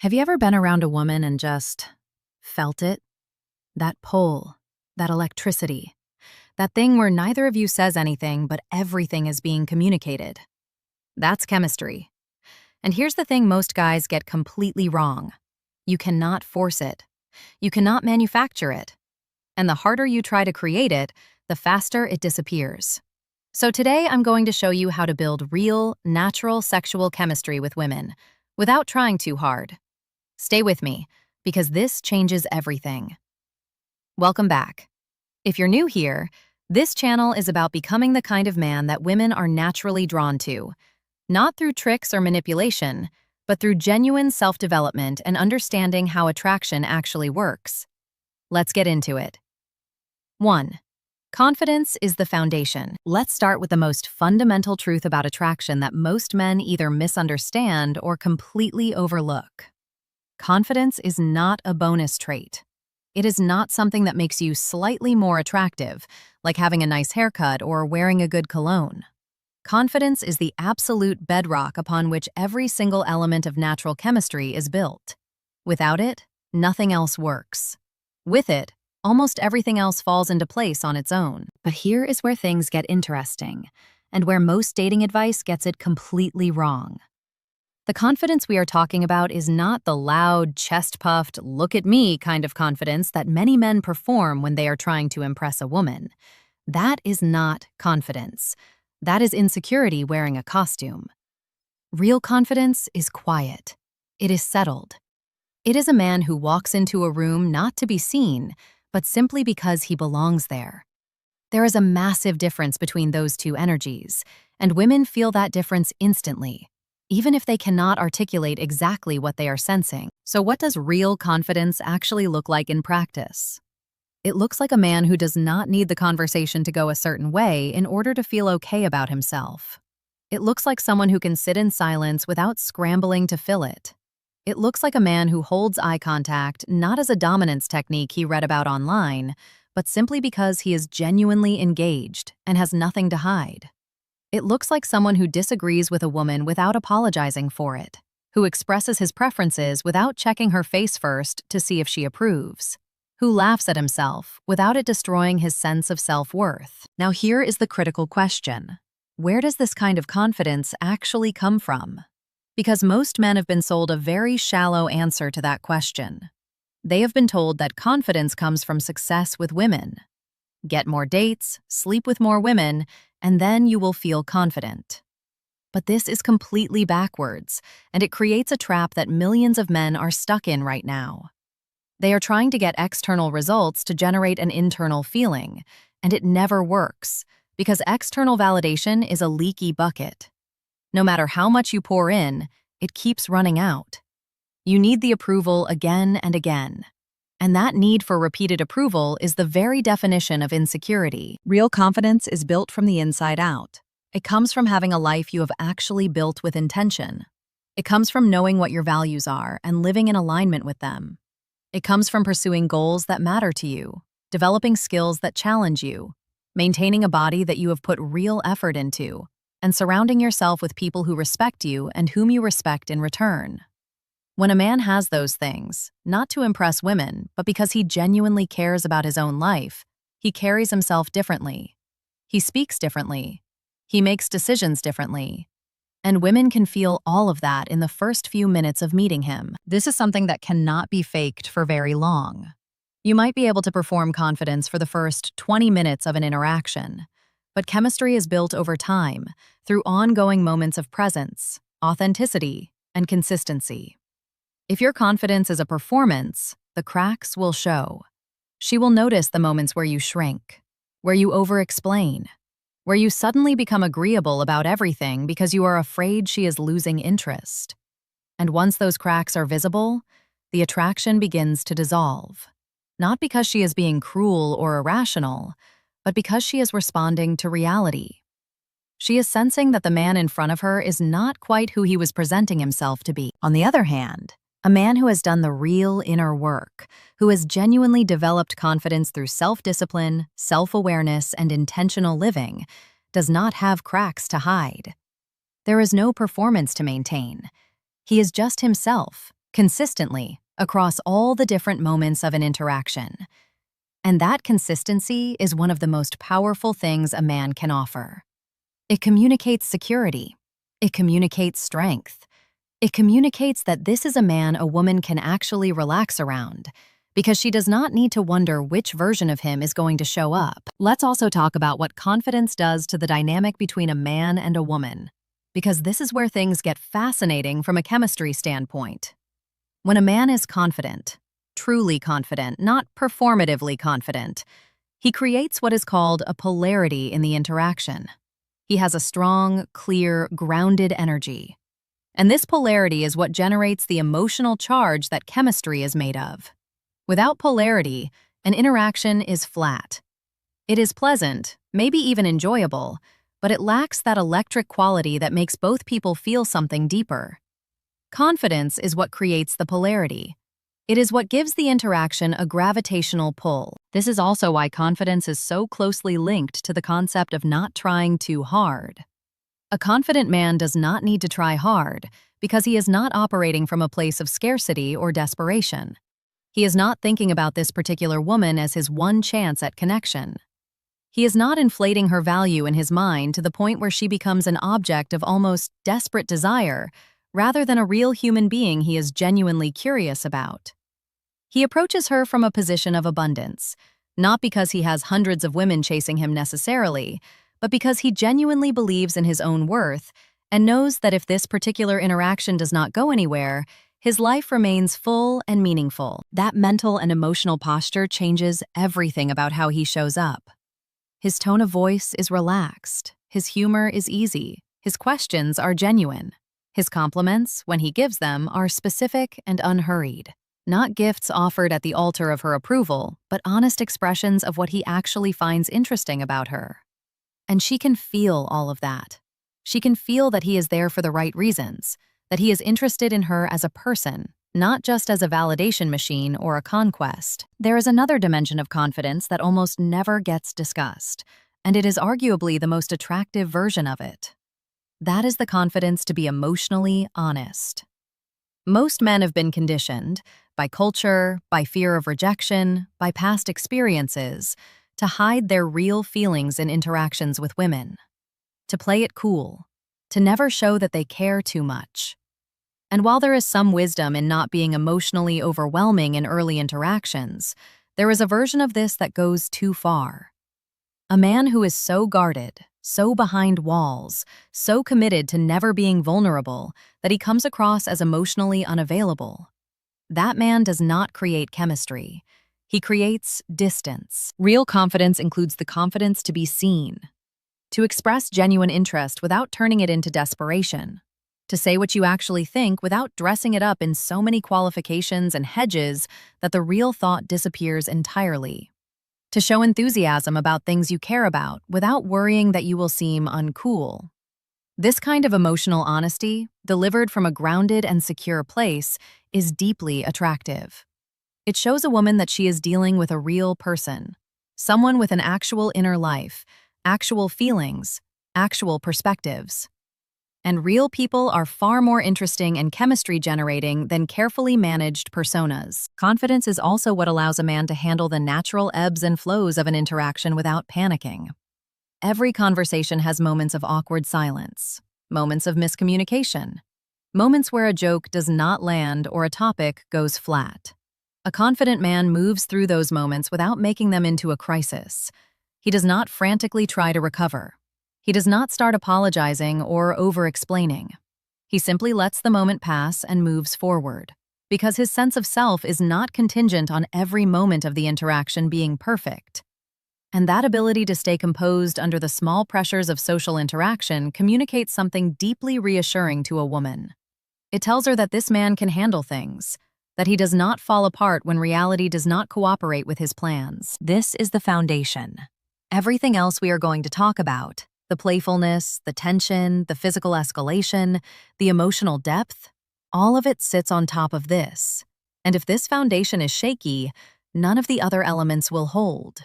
Have you ever been around a woman and just felt it? That pull, that electricity, that thing where neither of you says anything, but everything is being communicated. That's chemistry. And here's the thing most guys get completely wrong. You cannot force it. You cannot manufacture it. And the harder you try to create it, the faster it disappears. So today I'm going to show you how to build real, natural sexual chemistry with women without trying too hard. Stay with me, because this changes everything. Welcome back. If you're new here, this channel is about becoming the kind of man that women are naturally drawn to, not through tricks or manipulation, but through genuine self-development and understanding how attraction actually works. Let's get into it. 1. Confidence is the foundation. Let's start with the most fundamental truth about attraction that most men either misunderstand or completely overlook. Confidence is not a bonus trait. It is not something that makes you slightly more attractive, like having a nice haircut or wearing a good cologne. Confidence is the absolute bedrock upon which every single element of natural chemistry is built. Without it, nothing else works. With it, almost everything else falls into place on its own. But here is where things get interesting, and where most dating advice gets it completely wrong. The confidence we are talking about is not the loud, chest-puffed, look-at-me kind of confidence that many men perform when they are trying to impress a woman. That is not confidence. That is insecurity wearing a costume. Real confidence is quiet. It is settled. It is a man who walks into a room not to be seen, but simply because he belongs there. There is a massive difference between those two energies, and women feel that difference instantly, even if they cannot articulate exactly what they are sensing. So what does real confidence actually look like in practice? It looks like a man who does not need the conversation to go a certain way in order to feel okay about himself. It looks like someone who can sit in silence without scrambling to fill it. It looks like a man who holds eye contact not as a dominance technique he read about online, but simply because he is genuinely engaged and has nothing to hide. It looks like someone who disagrees with a woman without apologizing for it, who expresses his preferences without checking her face first to see if she approves, who laughs at himself without it destroying his sense of self-worth. Now here is the critical question. Where does this kind of confidence actually come from? Because most men have been sold a very shallow answer to that question. They have been told that confidence comes from success with women. Get more dates, sleep with more women, and then you will feel confident. But this is completely backwards, and it creates a trap that millions of men are stuck in right now. They are trying to get external results to generate an internal feeling, and it never works, because external validation is a leaky bucket. No matter how much you pour in, it keeps running out. You need the approval again and again. And that need for repeated approval is the very definition of insecurity. Real confidence is built from the inside out. It comes from having a life you have actually built with intention. It comes from knowing what your values are and living in alignment with them. It comes from pursuing goals that matter to you, developing skills that challenge you, maintaining a body that you have put real effort into, and surrounding yourself with people who respect you and whom you respect in return. When a man has those things, not to impress women, but because he genuinely cares about his own life, he carries himself differently. He speaks differently. He makes decisions differently. And women can feel all of that in the first few minutes of meeting him. This is something that cannot be faked for very long. You might be able to perform confidence for the first 20 minutes of an interaction, but chemistry is built over time through ongoing moments of presence, authenticity, and consistency. If your confidence is a performance, the cracks will show. She will notice the moments where you shrink, where you over-explain, where you suddenly become agreeable about everything because you are afraid she is losing interest. And once those cracks are visible, the attraction begins to dissolve. Not because she is being cruel or irrational, but because she is responding to reality. She is sensing that the man in front of her is not quite who he was presenting himself to be. On the other hand, a man who has done the real inner work, who has genuinely developed confidence through self-discipline, self-awareness, and intentional living, does not have cracks to hide. There is no performance to maintain. He is just himself, consistently, across all the different moments of an interaction. And that consistency is one of the most powerful things a man can offer. It communicates security. It communicates strength. It communicates that this is a man a woman can actually relax around, because she does not need to wonder which version of him is going to show up. Let's also talk about what confidence does to the dynamic between a man and a woman, because this is where things get fascinating from a chemistry standpoint. When a man is confident, truly confident, not performatively confident, he creates what is called a polarity in the interaction. He has a strong, clear, grounded energy. And this polarity is what generates the emotional charge that chemistry is made of. Without polarity, an interaction is flat. It is pleasant, maybe even enjoyable, but it lacks that electric quality that makes both people feel something deeper. Confidence is what creates the polarity. It is what gives the interaction a gravitational pull. This is also why confidence is so closely linked to the concept of not trying too hard. A confident man does not need to try hard because he is not operating from a place of scarcity or desperation. He is not thinking about this particular woman as his one chance at connection. He is not inflating her value in his mind to the point where she becomes an object of almost desperate desire, rather than a real human being he is genuinely curious about. He approaches her from a position of abundance, not because he has hundreds of women chasing him necessarily, but because he genuinely believes in his own worth and knows that if this particular interaction does not go anywhere, his life remains full and meaningful. That mental and emotional posture changes everything about how he shows up. His tone of voice is relaxed, his humor is easy, his questions are genuine. His compliments, when he gives them, are specific and unhurried. Not gifts offered at the altar of her approval, but honest expressions of what he actually finds interesting about her. And she can feel all of that. She can feel that he is there for the right reasons, that he is interested in her as a person, not just as a validation machine or a conquest. There is another dimension of confidence that almost never gets discussed, and it is arguably the most attractive version of it. That is the confidence to be emotionally honest. Most men have been conditioned, by culture, by fear of rejection, by past experiences, to hide their real feelings in interactions with women, to play it cool, to never show that they care too much. And while there is some wisdom in not being emotionally overwhelming in early interactions, there is a version of this that goes too far. A man who is so guarded, so behind walls, so committed to never being vulnerable that he comes across as emotionally unavailable. That man does not create chemistry. He creates distance. Real confidence includes the confidence to be seen, to express genuine interest without turning it into desperation, to say what you actually think without dressing it up in so many qualifications and hedges that the real thought disappears entirely, to show enthusiasm about things you care about without worrying that you will seem uncool. This kind of emotional honesty, delivered from a grounded and secure place, is deeply attractive. It shows a woman that she is dealing with a real person, someone with an actual inner life, actual feelings, actual perspectives. And real people are far more interesting and chemistry-generating than carefully managed personas. Confidence is also what allows a man to handle the natural ebbs and flows of an interaction without panicking. Every conversation has moments of awkward silence, moments of miscommunication, moments where a joke does not land or a topic goes flat. A confident man moves through those moments without making them into a crisis. He does not frantically try to recover. He does not start apologizing or over-explaining. He simply lets the moment pass and moves forward, because his sense of self is not contingent on every moment of the interaction being perfect. And that ability to stay composed under the small pressures of social interaction communicates something deeply reassuring to a woman. It tells her that this man can handle things, that he does not fall apart when reality does not cooperate with his plans. This is the foundation. Everything else we are going to talk about, the playfulness, the tension, the physical escalation, the emotional depth, all of it sits on top of this. And if this foundation is shaky, none of the other elements will hold.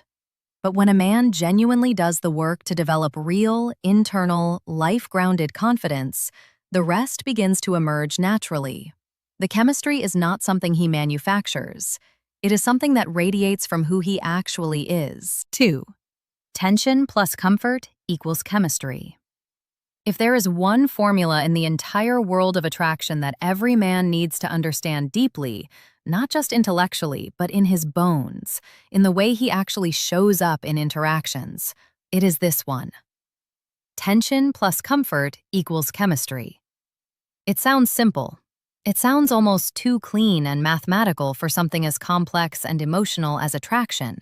But when a man genuinely does the work to develop real, internal, life-grounded confidence, the rest begins to emerge naturally. The chemistry is not something he manufactures. It is something that radiates from who he actually is. 2. Tension plus comfort equals chemistry. If there is one formula in the entire world of attraction that every man needs to understand deeply, not just intellectually, but in his bones, in the way he actually shows up in interactions, it is this one. Tension plus comfort equals chemistry. It sounds simple. It sounds almost too clean and mathematical for something as complex and emotional as attraction.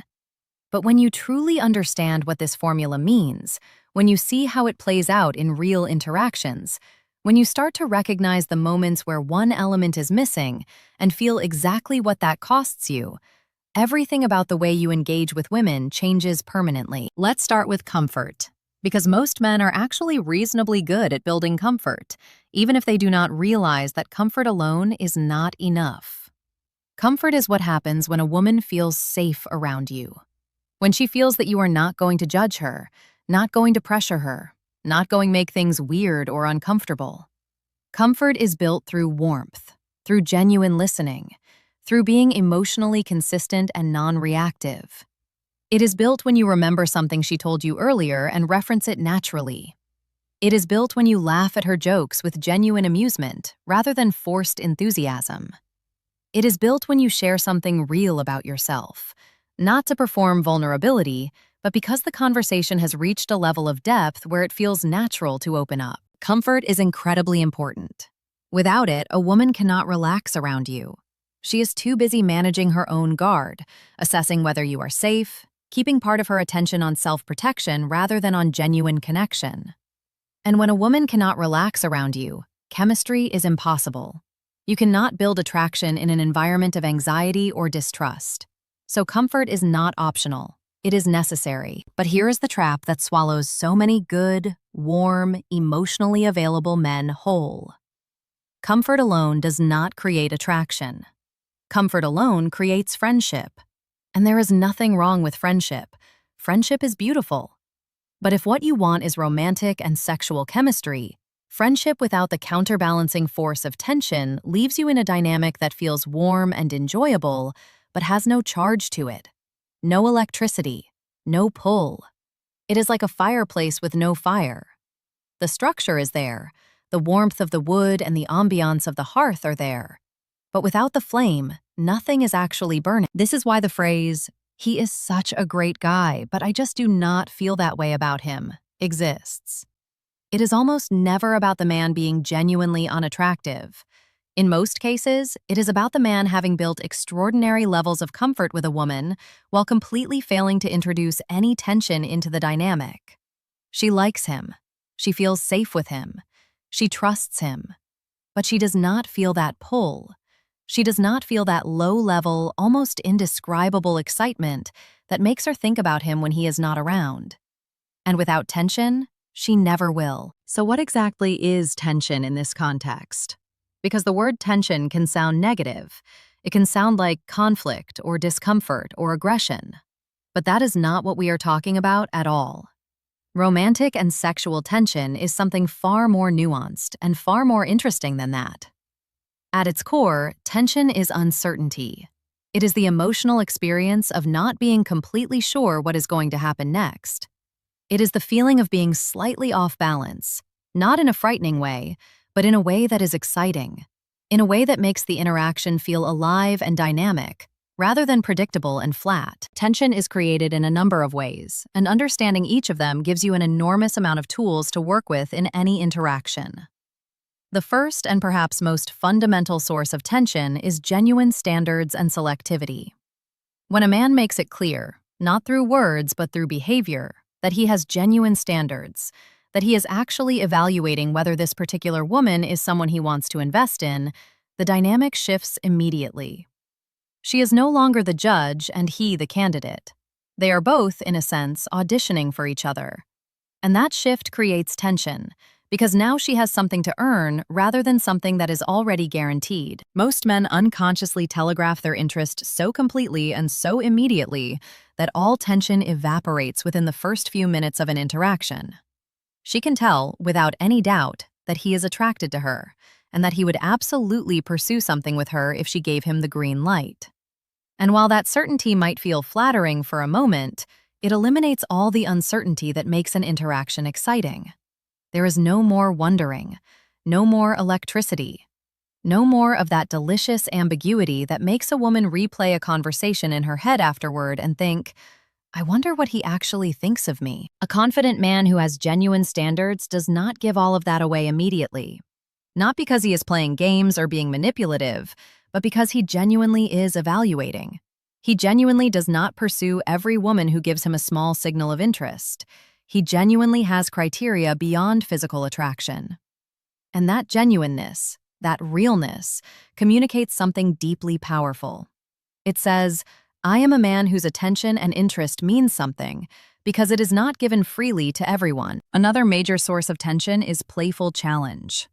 But when you truly understand what this formula means, when you see how it plays out in real interactions, when you start to recognize the moments where one element is missing and feel exactly what that costs you, everything about the way you engage with women changes permanently. Let's start with comfort, because most men are actually reasonably good at building comfort, even if they do not realize that comfort alone is not enough. Comfort is what happens when a woman feels safe around you. When she feels that you are not going to judge her, not going to pressure her, not going to make things weird or uncomfortable. Comfort is built through warmth, through genuine listening, through being emotionally consistent and non-reactive. It is built when you remember something she told you earlier and reference it naturally. It is built when you laugh at her jokes with genuine amusement rather than forced enthusiasm. It is built when you share something real about yourself, not to perform vulnerability, but because the conversation has reached a level of depth where it feels natural to open up. Comfort is incredibly important. Without it, a woman cannot relax around you. She is too busy managing her own guard, assessing whether you are safe, keeping part of her attention on self-protection rather than on genuine connection. And when a woman cannot relax around you, chemistry is impossible. You cannot build attraction in an environment of anxiety or distrust. So comfort is not optional. It is necessary. But here is the trap that swallows so many good, warm, emotionally available men whole. Comfort alone does not create attraction. Comfort alone creates friendship. And there is nothing wrong with friendship. Friendship is beautiful. But if what you want is romantic and sexual chemistry, friendship without the counterbalancing force of tension leaves you in a dynamic that feels warm and enjoyable, but has no charge to it. No electricity, no pull. It is like a fireplace with no fire. The structure is there, the warmth of the wood and the ambiance of the hearth are there. But without the flame, nothing is actually burning. This is why the phrase, "He is such a great guy, but I just do not feel that way about him," exists. It is almost never about the man being genuinely unattractive. In most cases, it is about the man having built extraordinary levels of comfort with a woman while completely failing to introduce any tension into the dynamic. She likes him. She feels safe with him. She trusts him. But she does not feel that pull. She does not feel that low-level, almost indescribable excitement that makes her think about him when he is not around. And without tension, she never will. So what exactly is tension in this context? Because the word tension can sound negative. It can sound like conflict or discomfort or aggression. But that is not what we are talking about at all. Romantic and sexual tension is something far more nuanced and far more interesting than that. At its core, tension is uncertainty. It is the emotional experience of not being completely sure what is going to happen next. It is the feeling of being slightly off balance, not in a frightening way, but in a way that is exciting, in a way that makes the interaction feel alive and dynamic, rather than predictable and flat. Tension is created in a number of ways, and understanding each of them gives you an enormous amount of tools to work with in any interaction. The first and perhaps most fundamental source of tension is genuine standards and selectivity. When a man makes it clear, not through words but through behavior, that he has genuine standards, that he is actually evaluating whether this particular woman is someone he wants to invest in, the dynamic shifts immediately. She is no longer the judge and he the candidate. They are both, in a sense, auditioning for each other. And that shift creates tension, because now she has something to earn rather than something that is already guaranteed. Most men unconsciously telegraph their interest so completely and so immediately that all tension evaporates within the first few minutes of an interaction. She can tell, without any doubt, that he is attracted to her, and that he would absolutely pursue something with her if she gave him the green light. And while that certainty might feel flattering for a moment, it eliminates all the uncertainty that makes an interaction exciting. There is no more wondering, no more electricity, no more of that delicious ambiguity that makes a woman replay a conversation in her head afterward and think, I wonder what he actually thinks of me. A confident man who has genuine standards does not give all of that away immediately. Not because he is playing games or being manipulative, but because he genuinely is evaluating. He genuinely does not pursue every woman who gives him a small signal of interest. He genuinely has criteria beyond physical attraction. And that genuineness, that realness, communicates something deeply powerful. It says, I am a man whose attention and interest means something, because it is not given freely to everyone. Another major source of tension is playful challenge.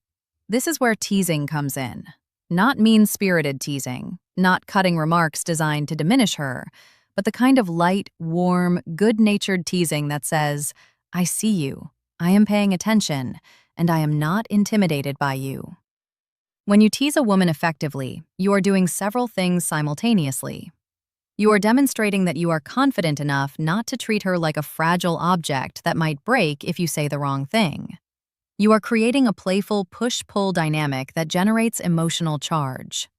This is where teasing comes in. Not mean-spirited teasing, not cutting remarks designed to diminish her, but the kind of light, warm, good-natured teasing that says, I see you, I am paying attention, and I am not intimidated by you. When you tease a woman effectively, you are doing several things simultaneously. You are demonstrating that you are confident enough not to treat her like a fragile object that might break if you say the wrong thing. You are creating a playful push-pull dynamic that generates emotional charge.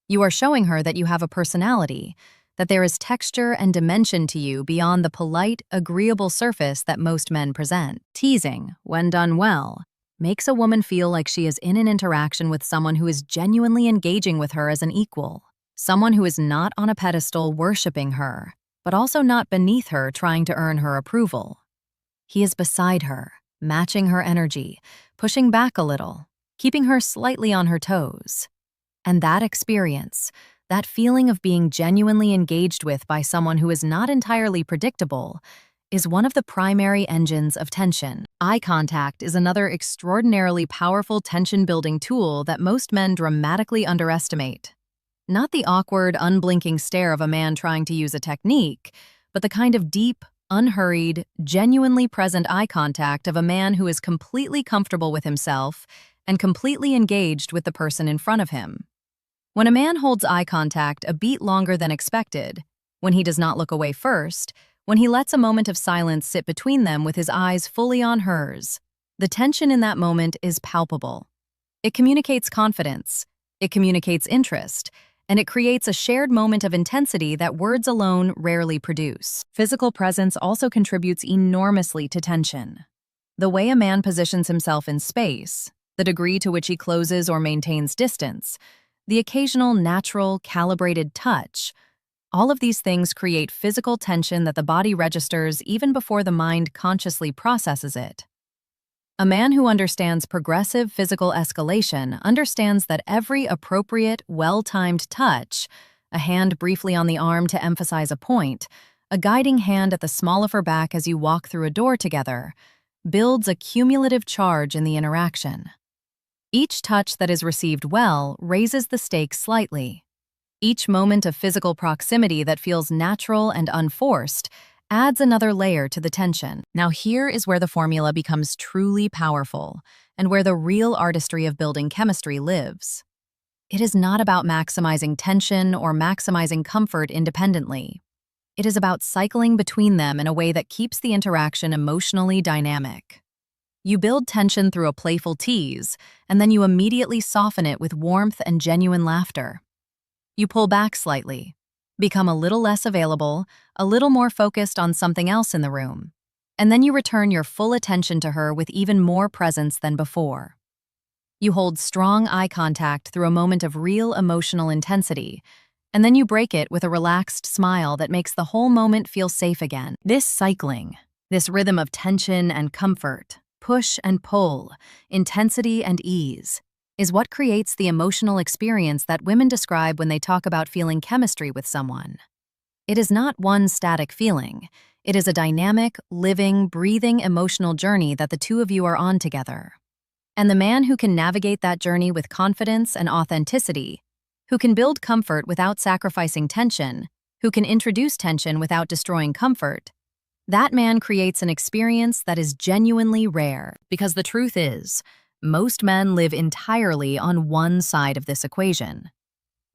You are showing her that you have a personality, that there is texture and dimension to you beyond the polite, agreeable surface that most men present. Teasing, when done well, makes a woman feel like she is in an interaction with someone who is genuinely engaging with her as an equal. Someone who is not on a pedestal worshiping her, but also not beneath her trying to earn her approval. He is beside her, matching her energy, pushing back a little, keeping her slightly on her toes. And that experience, that feeling of being genuinely engaged with by someone who is not entirely predictable, is one of the primary engines of tension. Eye contact is another extraordinarily powerful tension-building tool that most men dramatically underestimate. Not the awkward, unblinking stare of a man trying to use a technique, but the kind of deep, unhurried, genuinely present eye contact of a man who is completely comfortable with himself and completely engaged with the person in front of him. When a man holds eye contact a beat longer than expected, when he does not look away first, when he lets a moment of silence sit between them with his eyes fully on hers, the tension in that moment is palpable. It communicates confidence, it communicates interest, and it creates a shared moment of intensity that words alone rarely produce. Physical presence also contributes enormously to tension. The way a man positions himself in space, the degree to which he closes or maintains distance, the occasional natural, calibrated touch, all of these things create physical tension that the body registers even before the mind consciously processes it. A man who understands progressive physical escalation understands that every appropriate, well-timed touch, a hand briefly on the arm to emphasize a point, a guiding hand at the small of her back as you walk through a door together, builds a cumulative charge in the interaction. Each touch that is received well raises the stakes slightly. Each moment of physical proximity that feels natural and unforced adds another layer to the tension. Now here is where the formula becomes truly powerful, and where the real artistry of building chemistry lives. It is not about maximizing tension or maximizing comfort independently. It is about cycling between them in a way that keeps the interaction emotionally dynamic. You build tension through a playful tease, and then you immediately soften it with warmth and genuine laughter. You pull back slightly, become a little less available, a little more focused on something else in the room, and then you return your full attention to her with even more presence than before. You hold strong eye contact through a moment of real emotional intensity, and then you break it with a relaxed smile that makes the whole moment feel safe again. This cycling, this rhythm of tension and comfort, push and pull, intensity and ease, is what creates the emotional experience that women describe when they talk about feeling chemistry with someone. It is not one static feeling. It is a dynamic, living, breathing emotional journey that the two of you are on together. And the man who can navigate that journey with confidence and authenticity, who can build comfort without sacrificing tension, who can introduce tension without destroying comfort, that man creates an experience that is genuinely rare. Because the truth is, Most men live entirely on one side of this equation.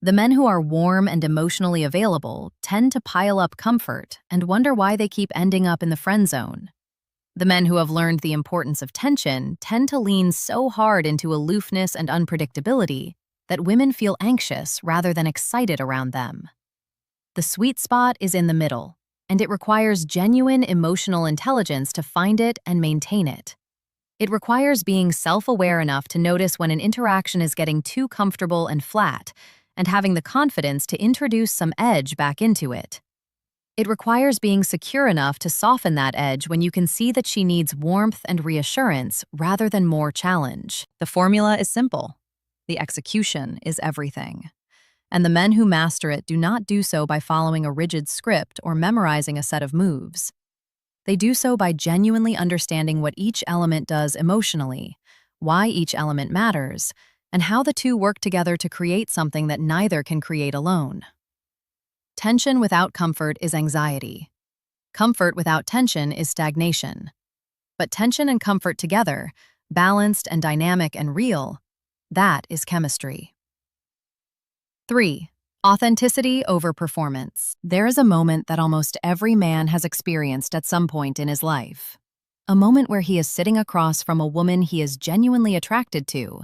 The men who are warm and emotionally available tend to pile up comfort and wonder why they keep ending up in the friend zone. The men who have learned the importance of tension tend to lean so hard into aloofness and unpredictability that women feel anxious rather than excited around them. The sweet spot is in the middle, and it requires genuine emotional intelligence to find it and maintain it. It requires being self-aware enough to notice when an interaction is getting too comfortable and flat, and having the confidence to introduce some edge back into it. It requires being secure enough to soften that edge when you can see that she needs warmth and reassurance rather than more challenge. The formula is simple. The execution is everything. And the men who master it do not do so by following a rigid script or memorizing a set of moves. They do so by genuinely understanding what each element does emotionally, why each element matters, and how the two work together to create something that neither can create alone. Tension without comfort is anxiety. Comfort without tension is stagnation. But tension and comfort together, balanced and dynamic and real, that is chemistry. 3. Authenticity over performance. There is a moment that almost every man has experienced at some point in his life. A moment where he is sitting across from a woman he is genuinely attracted to,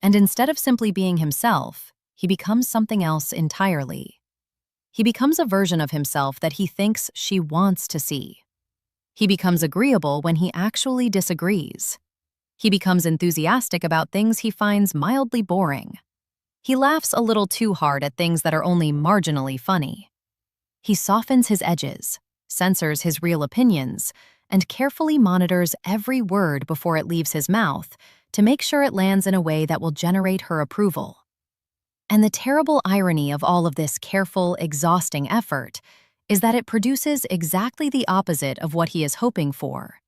and instead of simply being himself, he becomes something else entirely. He becomes a version of himself that he thinks she wants to see. He becomes agreeable when he actually disagrees. He becomes enthusiastic about things he finds mildly boring. He laughs a little too hard at things that are only marginally funny. He softens his edges, censors his real opinions, and carefully monitors every word before it leaves his mouth to make sure it lands in a way that will generate her approval. And the terrible irony of all of this careful, exhausting effort is that it produces exactly the opposite of what he is hoping for.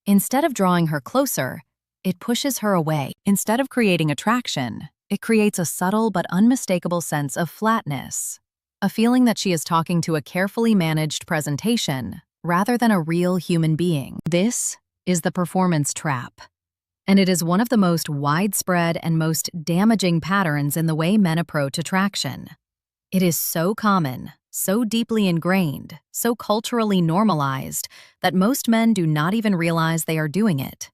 Instead of drawing her closer, it pushes her away. Instead of creating attraction, it creates a subtle but unmistakable sense of flatness, a feeling that she is talking to a carefully managed presentation rather than a real human being. This is the performance trap. And it is one of the most widespread and most damaging patterns in the way men approach attraction. It is so common, so deeply ingrained, so culturally normalized that most men do not even realize they are doing it.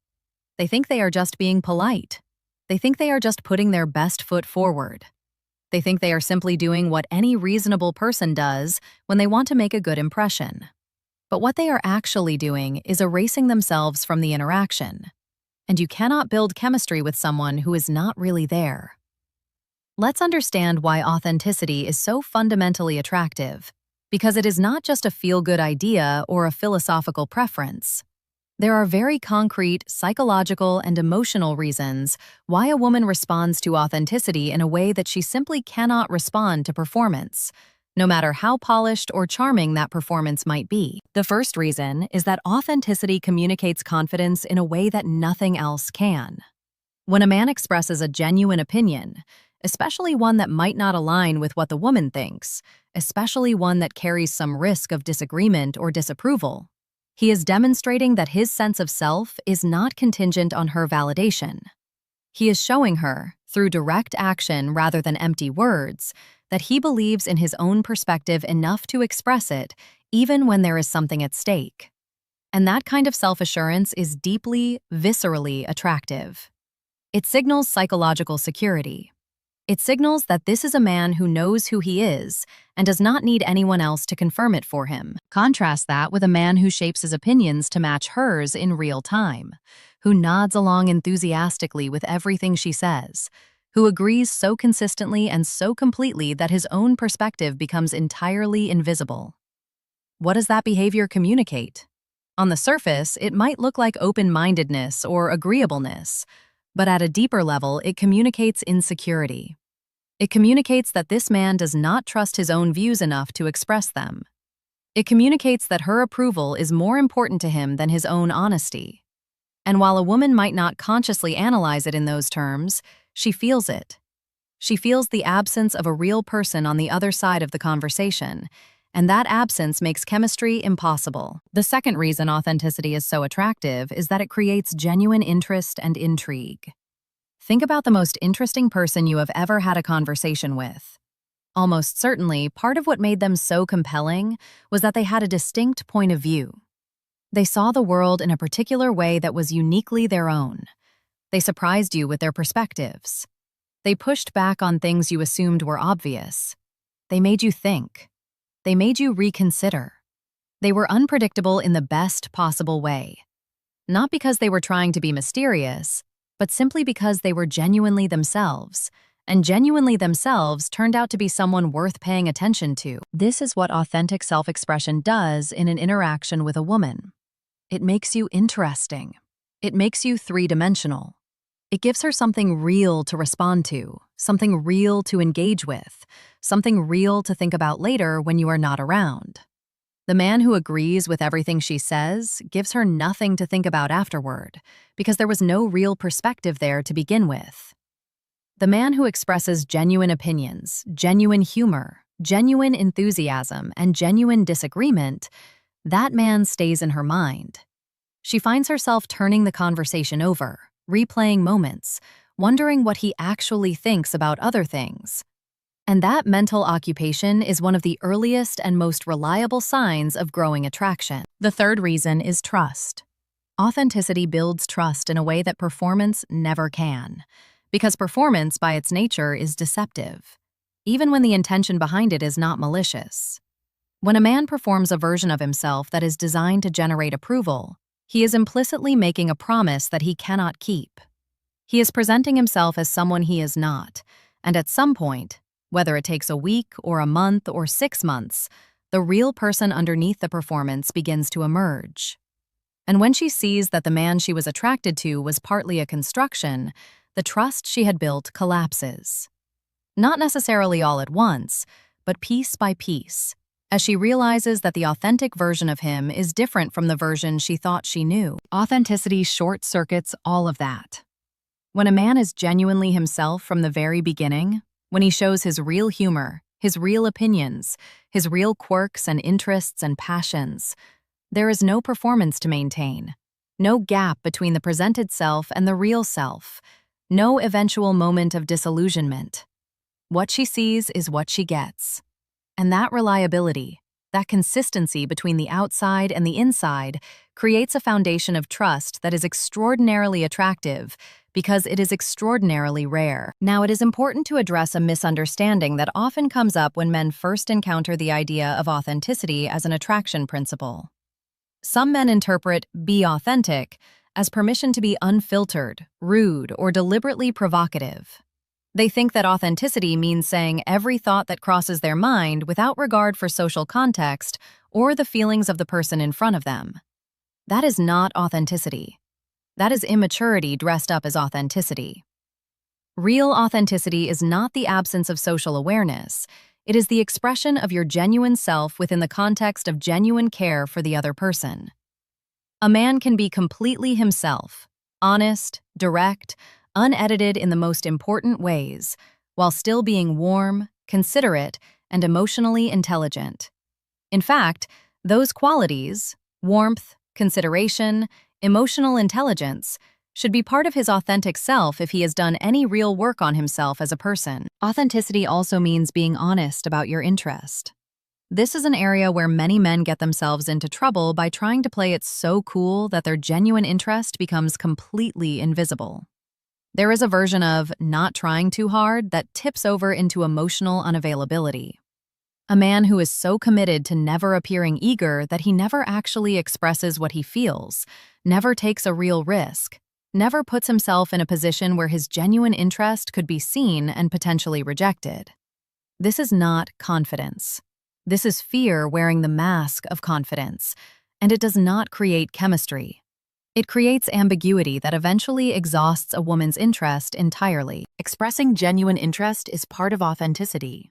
They think they are just being polite. They think they are just putting their best foot forward. They think they are simply doing what any reasonable person does when they want to make a good impression. But what they are actually doing is erasing themselves from the interaction. And you cannot build chemistry with someone who is not really there. Let's understand why authenticity is so fundamentally attractive, because it is not just a feel-good idea or a philosophical preference. There are very concrete psychological and emotional reasons why a woman responds to authenticity in a way that she simply cannot respond to performance, no matter how polished or charming that performance might be. The first reason is that authenticity communicates confidence in a way that nothing else can. When a man expresses a genuine opinion, especially one that might not align with what the woman thinks, especially one that carries some risk of disagreement or disapproval, he is demonstrating that his sense of self is not contingent on her validation. He is showing her, through direct action rather than empty words, that he believes in his own perspective enough to express it, even when there is something at stake. And that kind of self-assurance is deeply, viscerally attractive. It signals psychological security. It signals that this is a man who knows who he is and does not need anyone else to confirm it for him. Contrast that with a man who shapes his opinions to match hers in real time, who nods along enthusiastically with everything she says, who agrees so consistently and so completely that his own perspective becomes entirely invisible. What does that behavior communicate? On the surface, it might look like open-mindedness or agreeableness, but at a deeper level, it communicates insecurity. It communicates that this man does not trust his own views enough to express them. It communicates that her approval is more important to him than his own honesty. And while a woman might not consciously analyze it in those terms, she feels it. She feels the absence of a real person on the other side of the conversation, and that absence makes chemistry impossible. The second reason authenticity is so attractive is that it creates genuine interest and intrigue. Think about the most interesting person you have ever had a conversation with. Almost certainly, part of what made them so compelling was that they had a distinct point of view. They saw the world in a particular way that was uniquely their own. They surprised you with their perspectives. They pushed back on things you assumed were obvious. They made you think. They made you reconsider. They were unpredictable in the best possible way. Not because they were trying to be mysterious, but simply because they were genuinely themselves, and genuinely themselves turned out to be someone worth paying attention to. This is what authentic self-expression does in an interaction with a woman. It makes you interesting. It makes you three-dimensional. It gives her something real to respond to, something real to engage with, something real to think about later when you are not around. The man who agrees with everything she says gives her nothing to think about afterward, because there was no real perspective there to begin with. The man who expresses genuine opinions, genuine humor, genuine enthusiasm, and genuine disagreement, that man stays in her mind. She finds herself turning the conversation over, replaying moments, wondering what he actually thinks about other things. And that mental occupation is one of the earliest and most reliable signs of growing attraction. The third reason is trust. Authenticity builds trust in a way that performance never can, because performance by its nature is deceptive, even when the intention behind it is not malicious. When a man performs a version of himself that is designed to generate approval, he is implicitly making a promise that he cannot keep. He is presenting himself as someone he is not, and at some point, whether it takes a week or a month or 6 months, the real person underneath the performance begins to emerge. And when she sees that the man she was attracted to was partly a construction, the trust she had built collapses. Not necessarily all at once, but piece by piece, as she realizes that the authentic version of him is different from the version she thought she knew. Authenticity short-circuits all of that. When a man is genuinely himself from the very beginning, when he shows his real humor, his real opinions, his real quirks and interests and passions, there is no performance to maintain, no gap between the presented self and the real self, no eventual moment of disillusionment. What she sees is what she gets. And that reliability, that consistency between the outside and the inside, creates a foundation of trust that is extraordinarily attractive because it is extraordinarily rare. Now, it is important to address a misunderstanding that often comes up when men first encounter the idea of authenticity as an attraction principle. Some men interpret "be authentic" as permission to be unfiltered, rude, or deliberately provocative. They think that authenticity means saying every thought that crosses their mind without regard for social context or the feelings of the person in front of them. That is not authenticity. That is immaturity dressed up as authenticity. Real authenticity is not the absence of social awareness. It is the expression of your genuine self within the context of genuine care for the other person. A man can be completely himself, honest, direct, unedited in the most important ways, while still being warm, considerate, and emotionally intelligent. In fact, those qualities, warmth, consideration, emotional intelligence, should be part of his authentic self if he has done any real work on himself as a person. Authenticity also means being honest about your interest. This is an area where many men get themselves into trouble by trying to play it so cool that their genuine interest becomes completely invisible. There is a version of not trying too hard that tips over into emotional unavailability. A man who is so committed to never appearing eager that he never actually expresses what he feels, never takes a real risk, never puts himself in a position where his genuine interest could be seen and potentially rejected. This is not confidence. This is fear wearing the mask of confidence, and it does not create chemistry. It creates ambiguity that eventually exhausts a woman's interest entirely. Expressing genuine interest is part of authenticity.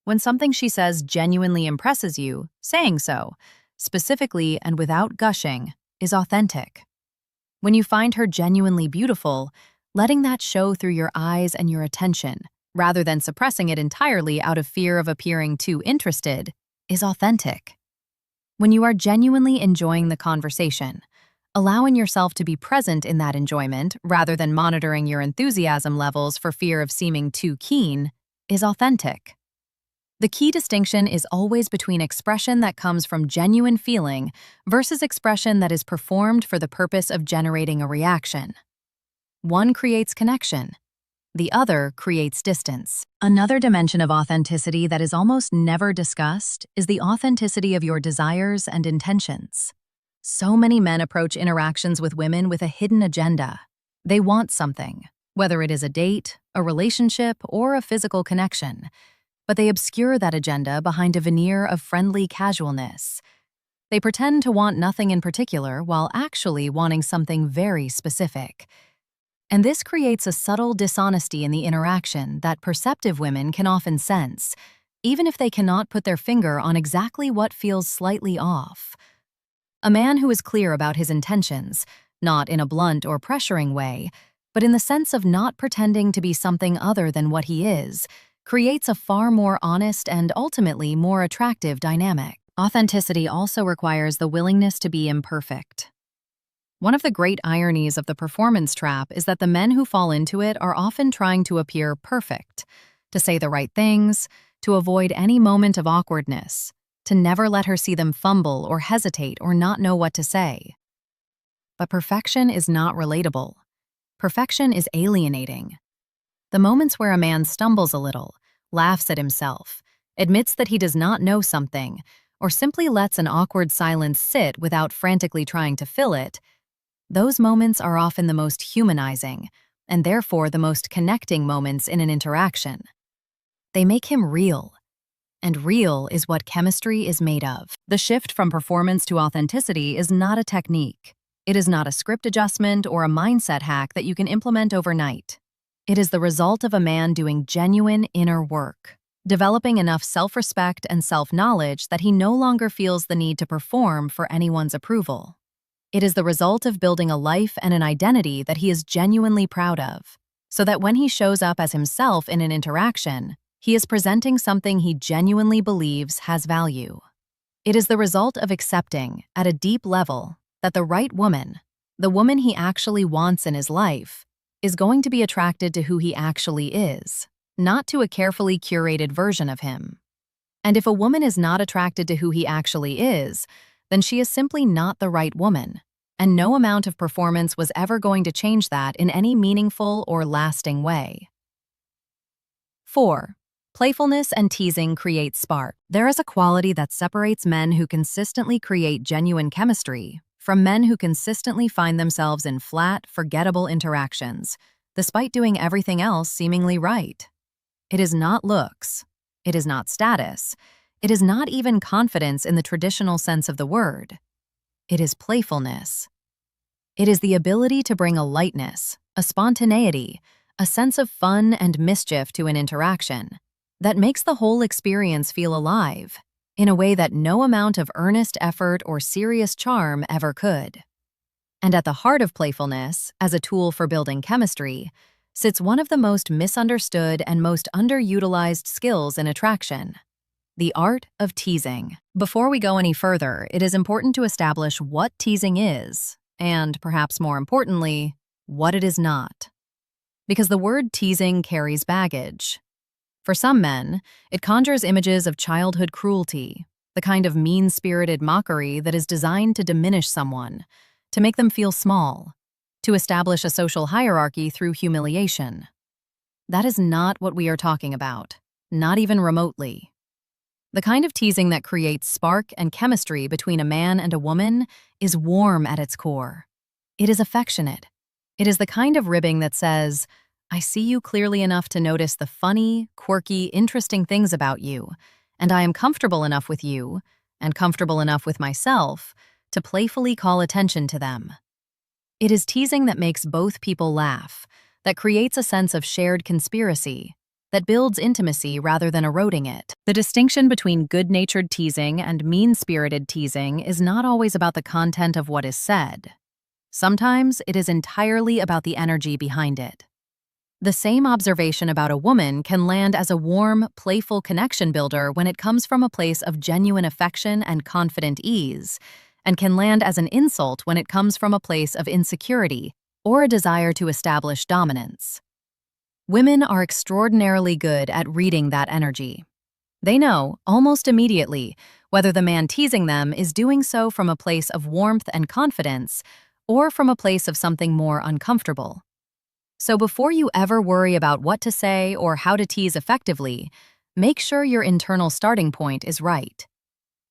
When something she says genuinely impresses you, saying so, specifically and without gushing, is authentic. When you find her genuinely beautiful, letting that show through your eyes and your attention, rather than suppressing it entirely out of fear of appearing too interested, is authentic. When you are genuinely enjoying the conversation, Allowing yourself to be present in that enjoyment rather than monitoring your enthusiasm levels for fear of seeming too keen is authentic. The key distinction is always between expression that comes from genuine feeling versus expression that is performed for the purpose of generating a reaction. One creates connection, the other creates distance. Another dimension of authenticity that is almost never discussed is the authenticity of your desires and intentions. So many men approach interactions with women with a hidden agenda. They want something, whether it is a date, a relationship, or a physical connection, but they obscure that agenda behind a veneer of friendly casualness. They pretend to want nothing in particular while actually wanting something very specific. And this creates a subtle dishonesty in the interaction that perceptive women can often sense, even if they cannot put their finger on exactly what feels slightly off. A man who is clear about his intentions, not in a blunt or pressuring way, but in the sense of not pretending to be something other than what he is, creates a far more honest and ultimately more attractive dynamic. Authenticity also requires the willingness to be imperfect. One of the great ironies of the performance trap is that the men who fall into it are often trying to appear perfect, to say the right things, to avoid any moment of awkwardness, to never let her see them fumble or hesitate or not know what to say. But perfection is not relatable. Perfection is alienating. The moments where a man stumbles a little, laughs at himself, admits that he does not know something, or simply lets an awkward silence sit without frantically trying to fill it, those moments are often the most humanizing, and therefore the most connecting moments in an interaction. They make him real, and real is what chemistry is made of. The shift from performance to authenticity is not a technique. It is not a script adjustment or a mindset hack that you can implement overnight. It is the result of a man doing genuine inner work, developing enough self-respect and self-knowledge that he no longer feels the need to perform for anyone's approval. It is the result of building a life and an identity that he is genuinely proud of, so that when he shows up as himself in an interaction, he is presenting something he genuinely believes has value. It is the result of accepting, at a deep level, that the right woman, the woman he actually wants in his life, is going to be attracted to who he actually is, not to a carefully curated version of him. And if a woman is not attracted to who he actually is, then she is simply not the right woman, and no amount of performance was ever going to change that in any meaningful or lasting way. 4. Playfulness and teasing create spark. There is a quality that separates men who consistently create genuine chemistry from men who consistently find themselves in flat, forgettable interactions, despite doing everything else seemingly right. It is not looks. It is not status. It is not even confidence in the traditional sense of the word. It is playfulness. It is the ability to bring a lightness, a spontaneity, a sense of fun and mischief to an interaction that makes the whole experience feel alive, in a way that no amount of earnest effort or serious charm ever could. And at the heart of playfulness, as a tool for building chemistry, sits one of the most misunderstood and most underutilized skills in attraction: the art of teasing. Before we go any further, it is important to establish what teasing is, and perhaps more importantly, what it is not. Because the word teasing carries baggage. For some men, it conjures images of childhood cruelty, the kind of mean-spirited mockery that is designed to diminish someone, to make them feel small, to establish a social hierarchy through humiliation. That is not what we are talking about, not even remotely. The kind of teasing that creates spark and chemistry between a man and a woman is warm at its core. It is affectionate. It is the kind of ribbing that says, "I see you clearly enough to notice the funny, quirky, interesting things about you, and I am comfortable enough with you, and comfortable enough with myself, to playfully call attention to them." It is teasing that makes both people laugh, that creates a sense of shared conspiracy, that builds intimacy rather than eroding it. The distinction between good-natured teasing and mean-spirited teasing is not always about the content of what is said. Sometimes it is entirely about the energy behind it. The same observation about a woman can land as a warm, playful connection builder when it comes from a place of genuine affection and confident ease, and can land as an insult when it comes from a place of insecurity or a desire to establish dominance. Women are extraordinarily good at reading that energy. They know, almost immediately, whether the man teasing them is doing so from a place of warmth and confidence or from a place of something more uncomfortable. So before you ever worry about what to say or how to tease effectively, make sure your internal starting point is right.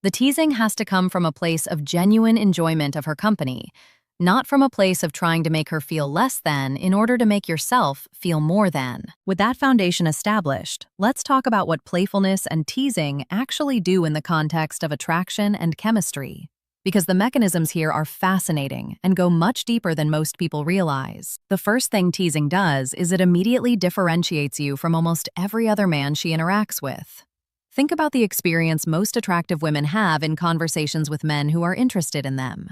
The teasing has to come from a place of genuine enjoyment of her company, not from a place of trying to make her feel less than in order to make yourself feel more than. With that foundation established, let's talk about what playfulness and teasing actually do in the context of attraction and chemistry. Because the mechanisms here are fascinating and go much deeper than most people realize. The first thing teasing does is it immediately differentiates you from almost every other man she interacts with. Think about the experience most attractive women have in conversations with men who are interested in them.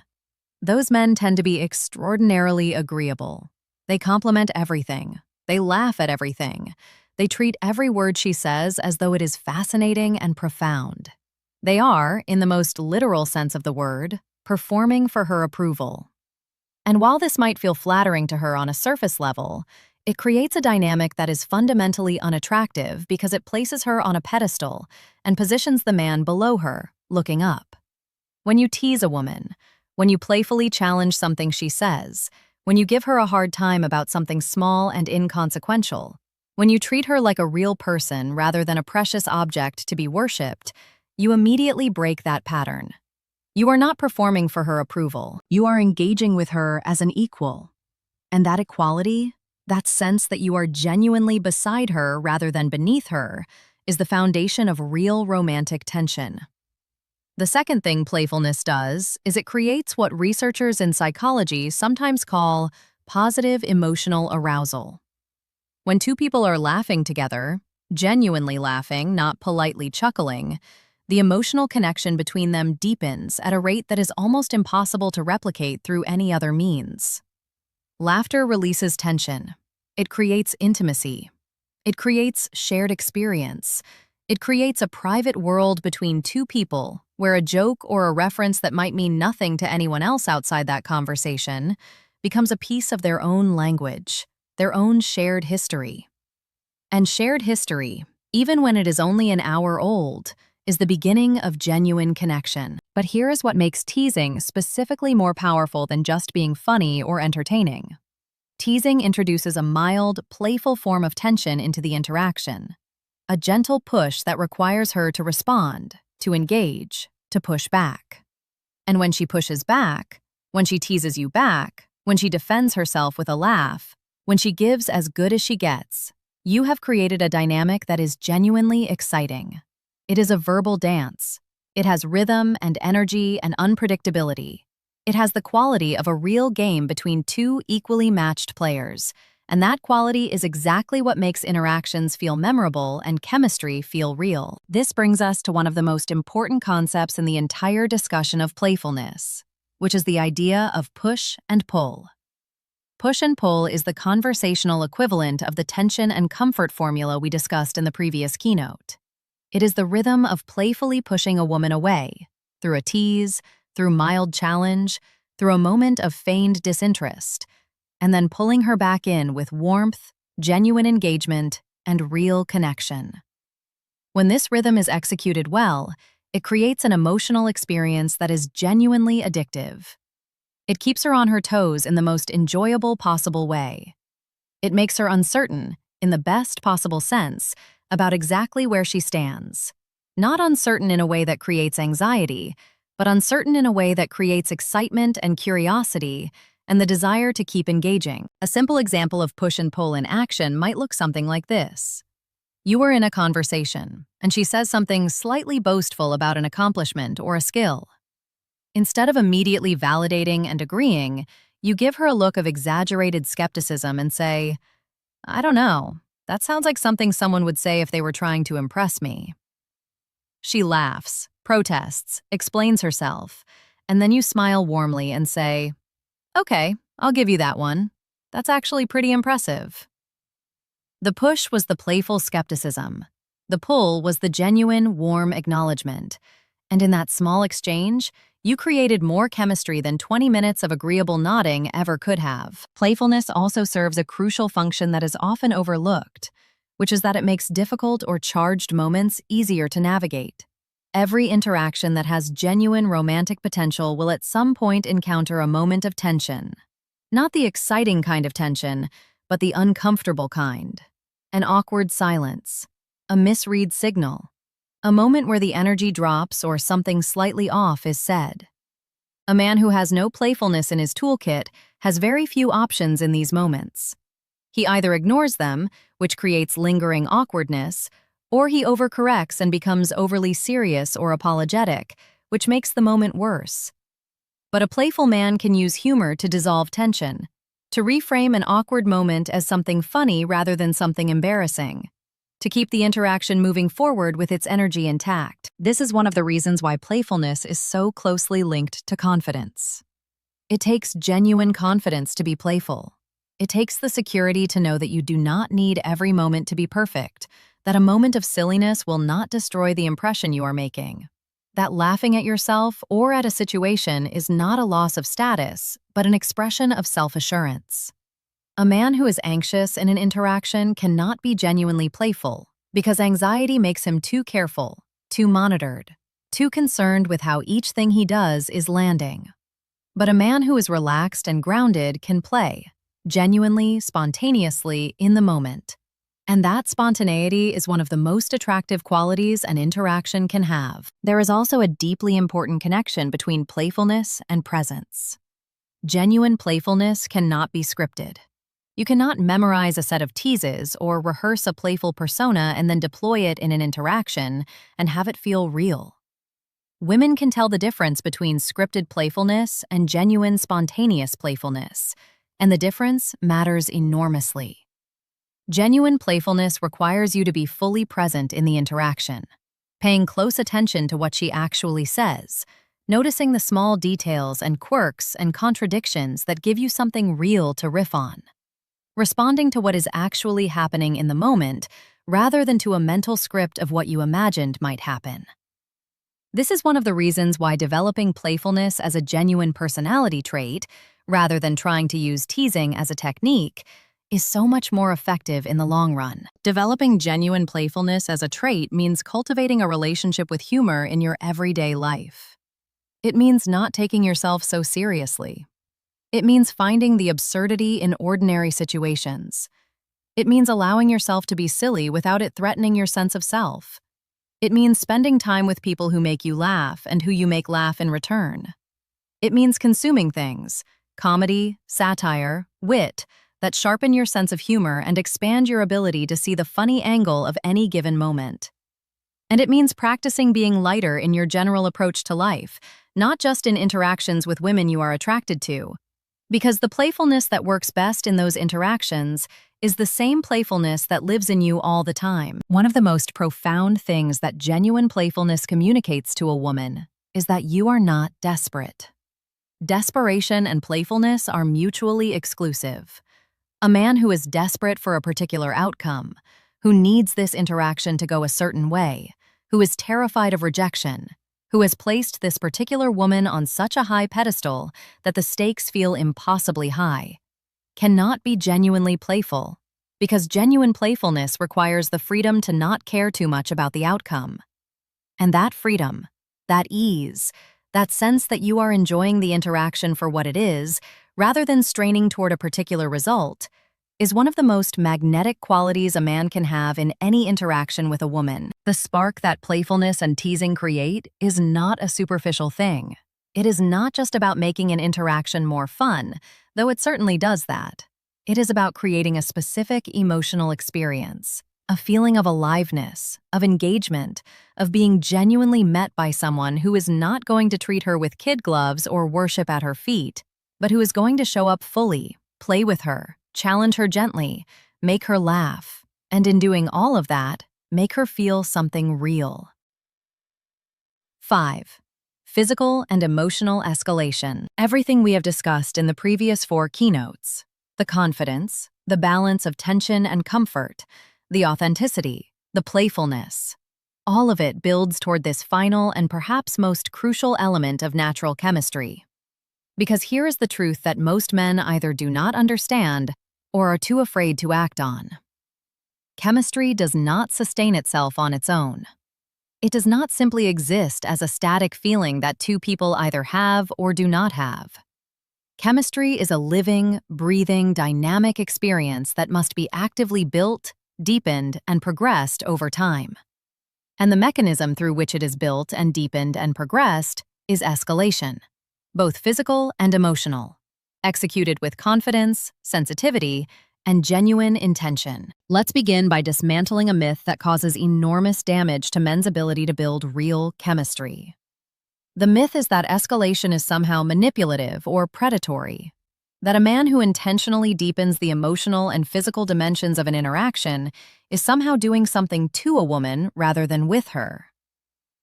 Those men tend to be extraordinarily agreeable. They compliment everything. They laugh at everything. They treat every word she says as though it is fascinating and profound. They are, in the most literal sense of the word, performing for her approval. And while this might feel flattering to her on a surface level, it creates a dynamic that is fundamentally unattractive because it places her on a pedestal and positions the man below her, looking up. When you tease a woman, when you playfully challenge something she says, when you give her a hard time about something small and inconsequential, when you treat her like a real person rather than a precious object to be worshipped, you immediately break that pattern. You are not performing for her approval. You are engaging with her as an equal. And that equality, that sense that you are genuinely beside her rather than beneath her, is the foundation of real romantic tension. The second thing playfulness does is it creates what researchers in psychology sometimes call positive emotional arousal. When two people are laughing together, genuinely laughing, not politely chuckling, the emotional connection between them deepens at a rate that is almost impossible to replicate through any other means. Laughter releases tension. It creates intimacy. It creates shared experience. It creates a private world between two people where a joke or a reference that might mean nothing to anyone else outside that conversation becomes a piece of their own language, their own shared history. And shared history, even when it is only an hour old, is the beginning of genuine connection. But here is what makes teasing specifically more powerful than just being funny or entertaining. Teasing introduces a mild, playful form of tension into the interaction. A gentle push that requires her to respond, to engage, to push back. And when she pushes back, when she teases you back, when she defends herself with a laugh, when she gives as good as she gets, you have created a dynamic that is genuinely exciting. It is a verbal dance. It has rhythm and energy and unpredictability. It has the quality of a real game between two equally matched players, and that quality is exactly what makes interactions feel memorable and chemistry feel real. This brings us to one of the most important concepts in the entire discussion of playfulness, which is the idea of push and pull. Push and pull is the conversational equivalent of the tension and comfort formula we discussed in the previous keynote. It is the rhythm of playfully pushing a woman away, through a tease, through mild challenge, through a moment of feigned disinterest, and then pulling her back in with warmth, genuine engagement, and real connection. When this rhythm is executed well, it creates an emotional experience that is genuinely addictive. It keeps her on her toes in the most enjoyable possible way. It makes her uncertain, in the best possible sense, about exactly where she stands. Not uncertain in a way that creates anxiety, but uncertain in a way that creates excitement and curiosity and the desire to keep engaging. A simple example of push and pull in action might look something like this. You are in a conversation, and she says something slightly boastful about an accomplishment or a skill. Instead of immediately validating and agreeing, you give her a look of exaggerated skepticism and say, "I don't know. That sounds like something someone would say if they were trying to impress me." She laughs, protests, explains herself, and then you smile warmly and say, "Okay, I'll give you that one. That's actually pretty impressive." The push was the playful skepticism. The pull was the genuine, warm acknowledgement. And in that small exchange, you created more chemistry than 20 minutes of agreeable nodding ever could have. Playfulness also serves a crucial function that is often overlooked, which is that it makes difficult or charged moments easier to navigate. Every interaction that has genuine romantic potential will at some point encounter a moment of tension. Not the exciting kind of tension, but the uncomfortable kind. An awkward silence, a misread signal, a moment where the energy drops or something slightly off is said. A man who has no playfulness in his toolkit has very few options in these moments. He either ignores them, which creates lingering awkwardness, or he overcorrects and becomes overly serious or apologetic, which makes the moment worse. But a playful man can use humor to dissolve tension, to reframe an awkward moment as something funny rather than something embarrassing, to keep the interaction moving forward with its energy intact. This is one of the reasons why playfulness is so closely linked to confidence. It takes genuine confidence to be playful. It takes the security to know that you do not need every moment to be perfect, that a moment of silliness will not destroy the impression you are making, that laughing at yourself or at a situation is not a loss of status, but an expression of self-assurance. A man who is anxious in an interaction cannot be genuinely playful because anxiety makes him too careful, too monitored, too concerned with how each thing he does is landing. But a man who is relaxed and grounded can play, genuinely, spontaneously, in the moment. And that spontaneity is one of the most attractive qualities an interaction can have. There is also a deeply important connection between playfulness and presence. Genuine playfulness cannot be scripted. You cannot memorize a set of teases or rehearse a playful persona and then deploy it in an interaction and have it feel real. Women can tell the difference between scripted playfulness and genuine spontaneous playfulness, and the difference matters enormously. Genuine playfulness requires you to be fully present in the interaction, paying close attention to what she actually says, noticing the small details and quirks and contradictions that give you something real to riff on, responding to what is actually happening in the moment rather than to a mental script of what you imagined might happen. This is one of the reasons why developing playfulness as a genuine personality trait, rather than trying to use teasing as a technique, is so much more effective in the long run. Developing genuine playfulness as a trait means cultivating a relationship with humor in your everyday life. It means not taking yourself so seriously. It means finding the absurdity in ordinary situations. It means allowing yourself to be silly without it threatening your sense of self. It means spending time with people who make you laugh and who you make laugh in return. It means consuming things, comedy, satire, wit, that sharpen your sense of humor and expand your ability to see the funny angle of any given moment. And it means practicing being lighter in your general approach to life, not just in interactions with women you are attracted to. Because the playfulness that works best in those interactions is the same playfulness that lives in you all the time. One of the most profound things that genuine playfulness communicates to a woman is that you are not desperate. Desperation and playfulness are mutually exclusive. A man who is desperate for a particular outcome, who needs this interaction to go a certain way, who is terrified of rejection, who has placed this particular woman on such a high pedestal that the stakes feel impossibly high, cannot be genuinely playful, because genuine playfulness requires the freedom to not care too much about the outcome. And that freedom, that ease, that sense that you are enjoying the interaction for what it is, rather than straining toward a particular result, is one of the most magnetic qualities a man can have in any interaction with a woman. The spark that playfulness and teasing create is not a superficial thing. It is not just about making an interaction more fun, though it certainly does that. It is about creating a specific emotional experience, a feeling of aliveness, of engagement, of being genuinely met by someone who is not going to treat her with kid gloves or worship at her feet, but who is going to show up fully, play with her, challenge her gently, make her laugh, and in doing all of that, make her feel something real. 5. Physical and emotional escalation. Everything we have discussed in the previous 4 keynotes, the confidence, the balance of tension and comfort, the authenticity, the playfulness, All of it builds toward this final and perhaps most crucial element of natural chemistry. Because here is the truth that most men either do not understand or are too afraid to act on. Chemistry does not sustain itself on its own. It does not simply exist as a static feeling that two people either have or do not have. Chemistry is a living, breathing, dynamic experience that must be actively built, deepened, and progressed over time. And the mechanism through which it is built and deepened and progressed is escalation, both physical and emotional, executed with confidence, sensitivity, and genuine intention. Let's begin by dismantling a myth that causes enormous damage to men's ability to build real chemistry. The myth is that escalation is somehow manipulative or predatory, that a man who intentionally deepens the emotional and physical dimensions of an interaction is somehow doing something to a woman rather than with her.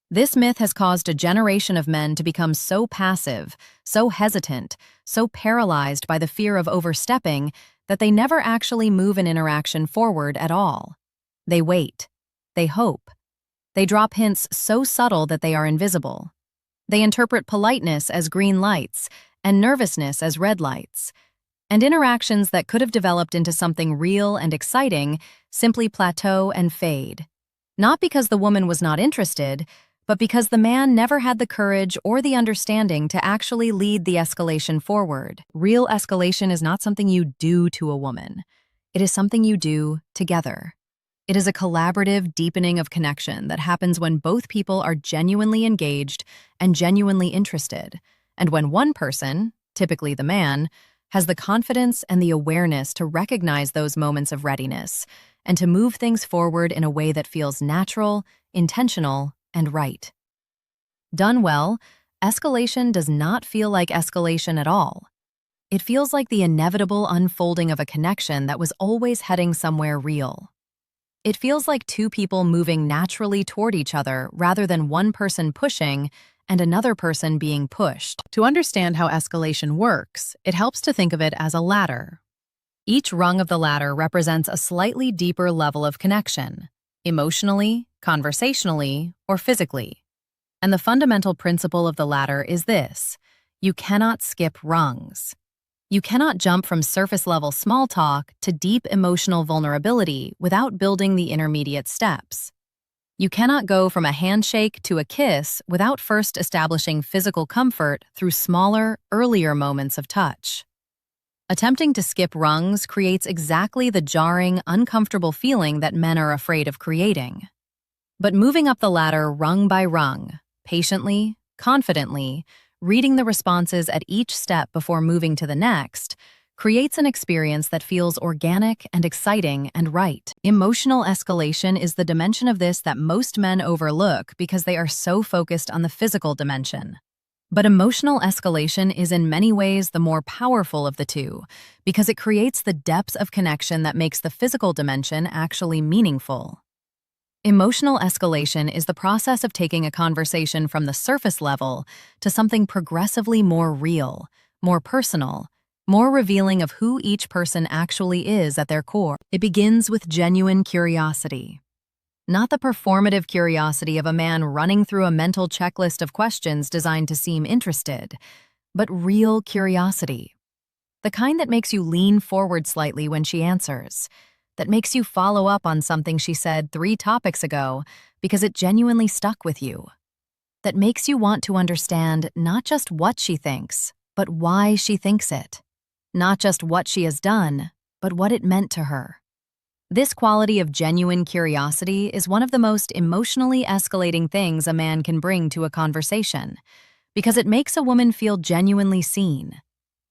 This myth has caused a generation of men to become so passive, so hesitant, so paralyzed by the fear of overstepping that they never actually move an interaction forward at all. They wait. They hope. They drop hints so subtle that they are invisible. They interpret politeness as green lights and nervousness as red lights. And interactions that could have developed into something real and exciting simply plateau and fade. Not because the woman was not interested, but because the man never had the courage or the understanding to actually lead the escalation forward. Real escalation is not something you do to a woman. It is something you do together. It is a collaborative deepening of connection that happens when both people are genuinely engaged and genuinely interested, and when one person, typically the man, has the confidence and the awareness to recognize those moments of readiness and to move things forward in a way that feels natural, intentional, and right. Done well, escalation does not feel like escalation at all. It feels like the inevitable unfolding of a connection that was always heading somewhere real. It feels like two people moving naturally toward each other rather than one person pushing and another person being pushed. To understand how escalation works, it helps to think of it as a ladder. Each rung of the ladder represents a slightly deeper level of connection, emotionally, conversationally, or physically. And the fundamental principle of the ladder is this: you cannot skip rungs. You cannot jump from surface-level small talk to deep emotional vulnerability without building the intermediate steps. You cannot go from a handshake to a kiss without first establishing physical comfort through smaller, earlier moments of touch. Attempting to skip rungs creates exactly the jarring, uncomfortable feeling that men are afraid of creating. But moving up the ladder rung by rung, patiently, confidently, reading the responses at each step before moving to the next, creates an experience that feels organic and exciting and right. Emotional escalation is the dimension of this that most men overlook because they are so focused on the physical dimension. But emotional escalation is in many ways the more powerful of the two because it creates the depth of connection that makes the physical dimension actually meaningful. Emotional escalation is the process of taking a conversation from the surface level to something progressively more real, more personal, more revealing of who each person actually is at their core. It begins with genuine curiosity. Not the performative curiosity of a man running through a mental checklist of questions designed to seem interested, but real curiosity. The kind that makes you lean forward slightly when she answers, that makes you follow up on something she said 3 topics ago because it genuinely stuck with you, that makes you want to understand not just what she thinks, but why she thinks it, not just what she has done, but what it meant to her. This quality of genuine curiosity is one of the most emotionally escalating things a man can bring to a conversation, because it makes a woman feel genuinely seen.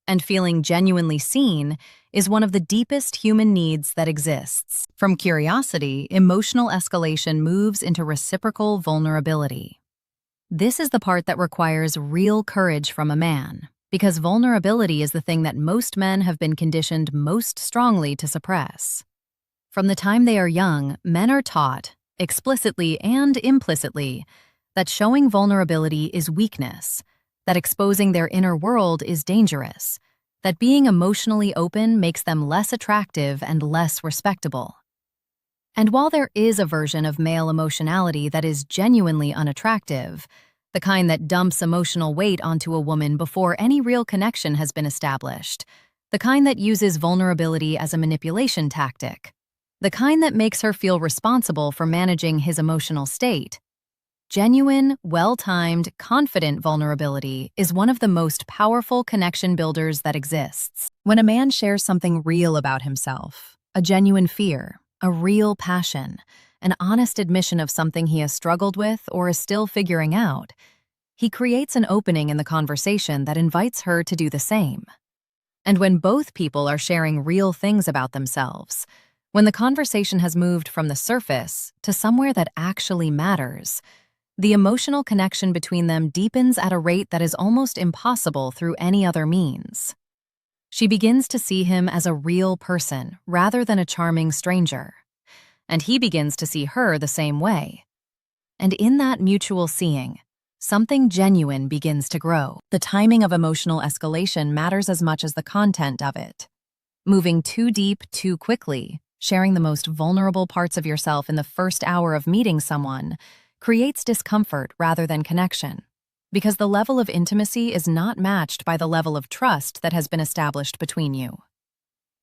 And feeling genuinely seen is one of the deepest human needs that exists. From curiosity, emotional escalation moves into reciprocal vulnerability. This is the part that requires real courage from a man, because vulnerability is the thing that most men have been conditioned most strongly to suppress. From the time they are young, men are taught, explicitly and implicitly, that showing vulnerability is weakness, that exposing their inner world is dangerous, that being emotionally open makes them less attractive and less respectable. And while there is a version of male emotionality that is genuinely unattractive, the kind that dumps emotional weight onto a woman before any real connection has been established, the kind that uses vulnerability as a manipulation tactic, the kind that makes her feel responsible for managing his emotional state, genuine, well-timed, confident vulnerability is one of the most powerful connection builders that exists. When a man shares something real about himself, a genuine fear, a real passion, an honest admission of something he has struggled with or is still figuring out, he creates an opening in the conversation that invites her to do the same. And when both people are sharing real things about themselves, when the conversation has moved from the surface to somewhere that actually matters, the emotional connection between them deepens at a rate that is almost impossible through any other means. She begins to see him as a real person rather than a charming stranger, and he begins to see her the same way. And in that mutual seeing, something genuine begins to grow. The timing of emotional escalation matters as much as the content of it. Moving too deep too quickly, sharing the most vulnerable parts of yourself in the first hour of meeting someone, creates discomfort rather than connection, because the level of intimacy is not matched by the level of trust that has been established between you.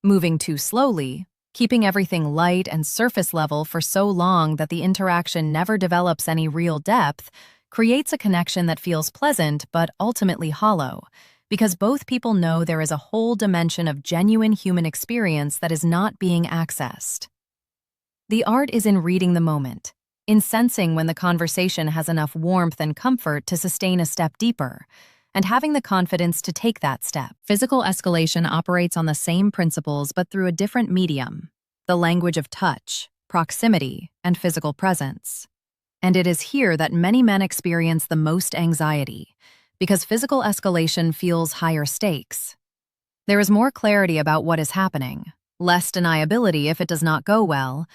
Moving too slowly, keeping everything light and surface level for so long that the interaction never develops any real depth, creates a connection that feels pleasant but ultimately hollow, because both people know there is a whole dimension of genuine human experience that is not being accessed. The art is in reading the moment, in sensing when the conversation has enough warmth and comfort to sustain a step deeper, and having the confidence to take that step. Physical escalation operates on the same principles but through a different medium, the language of touch, proximity, and physical presence. And it is here that many men experience the most anxiety, because physical escalation feels higher stakes. There is more clarity about what is happening, less deniability if it does not go well,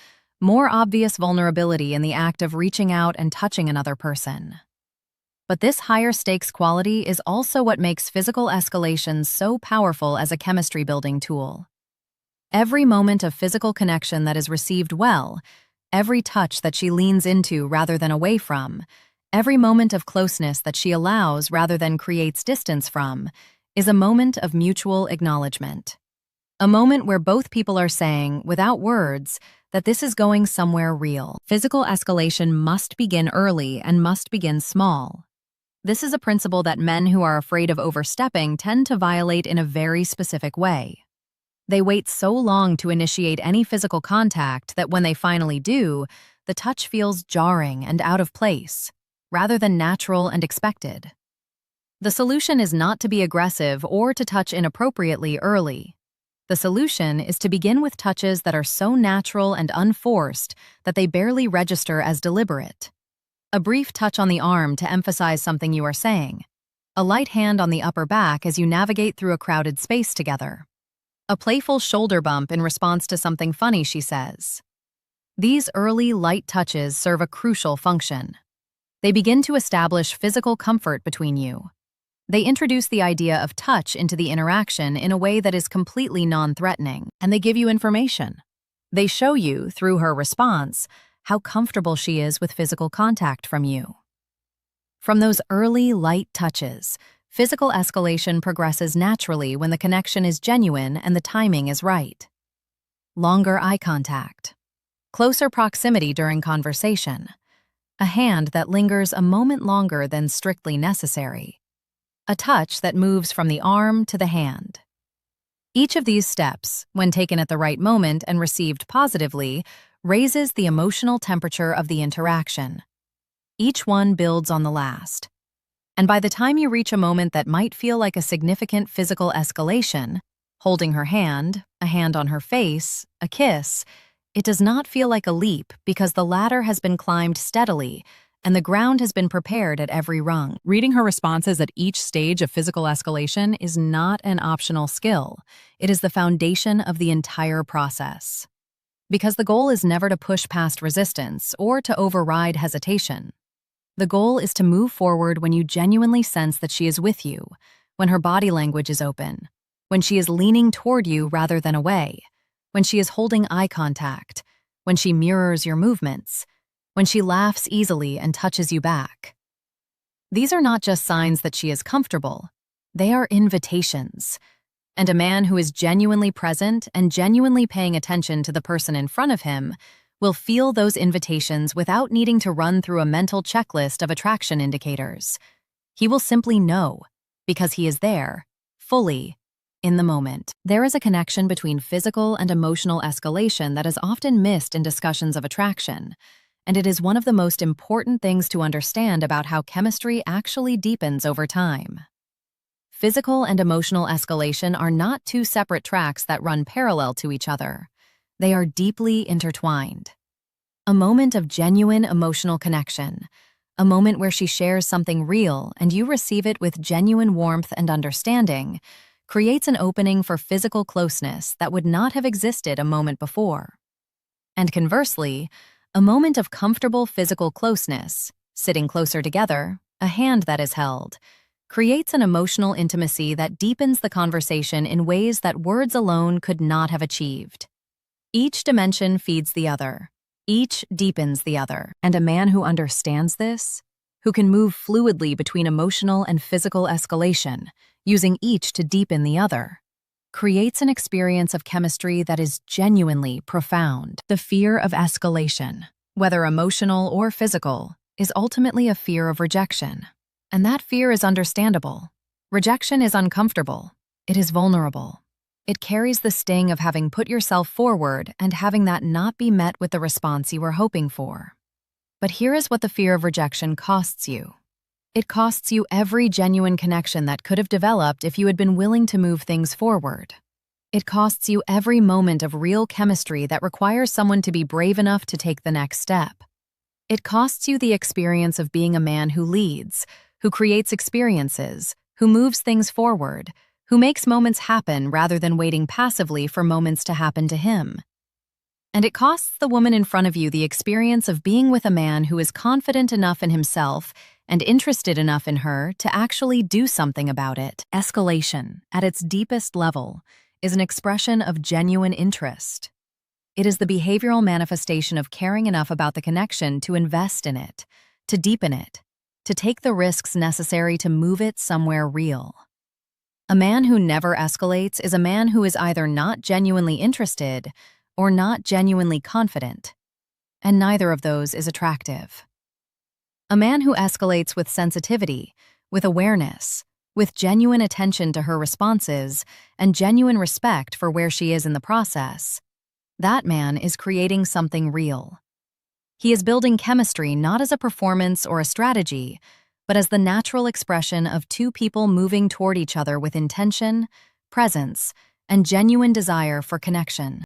more obvious vulnerability in the act of reaching out and touching another person. But this higher stakes quality is also what makes physical escalation so powerful as a chemistry-building tool. Every moment of physical connection that is received well, every touch that she leans into rather than away from, every moment of closeness that she allows rather than creates distance from, is a moment of mutual acknowledgement. A moment where both people are saying, without words, that this is going somewhere real. Physical escalation must begin early and must begin small. This is a principle that men who are afraid of overstepping tend to violate in a very specific way. They wait so long to initiate any physical contact that when they finally do, the touch feels jarring and out of place, rather than natural and expected. The solution is not to be aggressive or to touch inappropriately early. The solution is to begin with touches that are so natural and unforced that they barely register as deliberate. A brief touch on the arm to emphasize something you are saying. A light hand on the upper back as you navigate through a crowded space together. A playful shoulder bump in response to something funny she says. These early, light touches serve a crucial function. They begin to establish physical comfort between you. They introduce the idea of touch into the interaction in a way that is completely non-threatening, and they give you information. They show you, through her response, how comfortable she is with physical contact from you. From those early, light touches, physical escalation progresses naturally when the connection is genuine and the timing is right. Longer eye contact. Closer proximity during conversation. A hand that lingers a moment longer than strictly necessary. A touch that moves from the arm to the hand. Each of these steps, when taken at the right moment and received positively, raises the emotional temperature of the interaction. Each one builds on the last. And by the time you reach a moment that might feel like a significant physical escalation, holding her hand, a hand on her face, a kiss, it does not feel like a leap because the ladder has been climbed steadily, and the ground has been prepared at every rung. Reading her responses at each stage of physical escalation is not an optional skill. It is the foundation of the entire process. Because the goal is never to push past resistance or to override hesitation. The goal is to move forward when you genuinely sense that she is with you, when her body language is open, when she is leaning toward you rather than away, when she is holding eye contact, when she mirrors your movements, when she laughs easily and touches you back. These are not just signs that she is comfortable, they are invitations. And a man who is genuinely present and genuinely paying attention to the person in front of him will feel those invitations without needing to run through a mental checklist of attraction indicators. He will simply know, because he is there, fully, in the moment. There is a connection between physical and emotional escalation that is often missed in discussions of attraction, and it is one of the most important things to understand about how chemistry actually deepens over time. Physical and emotional escalation are not two separate tracks that run parallel to each other. They are deeply intertwined. A moment of genuine emotional connection, a moment where she shares something real and you receive it with genuine warmth and understanding, creates an opening for physical closeness that would not have existed a moment before. And conversely, a moment of comfortable physical closeness, sitting closer together, a hand that is held, creates an emotional intimacy that deepens the conversation in ways that words alone could not have achieved. Each dimension feeds the other. Each deepens the other. And a man who understands this, who can move fluidly between emotional and physical escalation, using each to deepen the other, creates an experience of chemistry that is genuinely profound. The fear of escalation, whether emotional or physical, is ultimately a fear of rejection. And that fear is understandable. Rejection is uncomfortable. It is vulnerable. It carries the sting of having put yourself forward and having that not be met with the response you were hoping for. But here is what the fear of rejection costs you. It costs you every genuine connection that could have developed if you had been willing to move things forward. It costs you every moment of real chemistry that requires someone to be brave enough to take the next step. It costs you the experience of being a man who leads, who creates experiences, who moves things forward, who makes moments happen rather than waiting passively for moments to happen to him. And it costs the woman in front of you the experience of being with a man who is confident enough in himself and interested enough in her to actually do something about it. Escalation, at its deepest level, is an expression of genuine interest. It is the behavioral manifestation of caring enough about the connection to invest in it, to deepen it, to take the risks necessary to move it somewhere real. A man who never escalates is a man who is either not genuinely interested or not genuinely confident, and neither of those is attractive. A man who escalates with sensitivity, with awareness, with genuine attention to her responses, and genuine respect for where she is in the process, that man is creating something real. He is building chemistry not as a performance or a strategy, but as the natural expression of two people moving toward each other with intention, presence, and genuine desire for connection.